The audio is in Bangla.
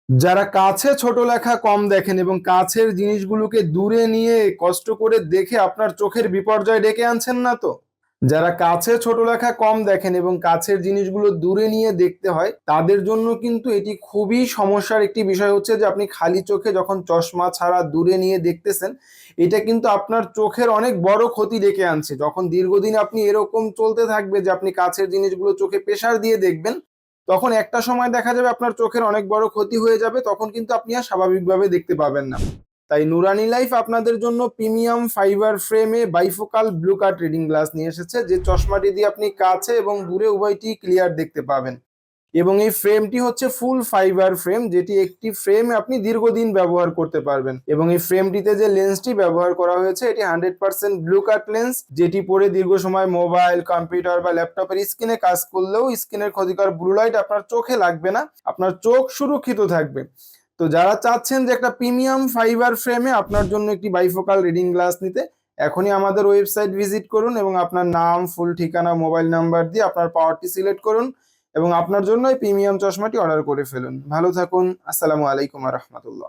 যারা কাছে ছোট লেখা কম দেখেন এবং কাছের জিনিসগুলোকে দূরে নিয়ে কষ্ট করে দেখে আপনার চোখের বিপর্যয় ডেকে আনছেন না তো? যারা কাছে ছোট লেখা কম দেখেন এবং কাছের জিনিসগুলো দূরে নিয়ে দেখতে হয় তাদের জন্য কিন্তু এটি খুবই সমস্যার একটি বিষয় হচ্ছে যে আপনি খালি চোখে যখন চশমা ছাড়া দূরে নিয়ে দেখতেছেন, এটা কিন্তু আপনার চোখের অনেক বড় ক্ষতি ডেকে আনছে। যখন দীর্ঘদিন আপনি এরকম চলতে থাকবে যে আপনি কাছের জিনিসগুলো চোখে প্রেসার দিয়ে দেখবেন, তখন একটা সময় দেখা যাবে আপনার চোখের অনেক বড় ক্ষতি হয়ে যাবে, তখন কিন্তু আপনি আর স্বাভাবিকভাবে দেখতে পাবেন না। তাই নুরানি লাইফ আপনাদের জন্য প্রিমিয়াম ফাইবার ফ্রেমে বাইফোকাল ব্লু কাট রিডিং গ্লাস নিয়ে এসেছে, যে চশমাটি দিয়ে আপনি কাছে এবং দূরে উভয়টি ক্লিয়ার দেখতে পাবেন। এবং এই ফ্রেমটি হচ্ছে ফুল ফাইবার ফ্রেম, যেটি একটি ফ্রেম আপনি দীর্ঘদিন ব্যবহার করতে পারবেন। এবং এই ফ্রেমটিতে যে লেন্সটি ব্যবহার করা হয়েছে এটি 100% ব্লু কাট লেন্স, যেটি পরে দীর্ঘ সময় মোবাইল, কম্পিউটার বা ল্যাপটপের স্ক্রিনে কাজ করলেও স্ক্রিনের ক্ষতিকর ব্লু লাইট আপনার চোখে লাগবে না, আপনার চোখ সুরক্ষিত থাকবে। তো যারা চাচ্ছেন যে একটা প্রিমিয়াম ফাইবার ফ্রেমে আপনার জন্য একটি বাইফোকাল রিডিং গ্লাস নিতে, এখনই আমাদের ওয়েবসাইট ভিজিট করুন এবং আপনার নাম, ফুল ঠিকানা, মোবাইল নাম্বার দিয়ে আপনার পাওয়ারটি সিলেক্ট করুন এবং আপনার জন্য এই প্রিমিয়াম চশমাটি অর্ডার করে ফেলুন। ভালো থাকুন। আসসালামু আলাইকুম রহমতুল্লাহ।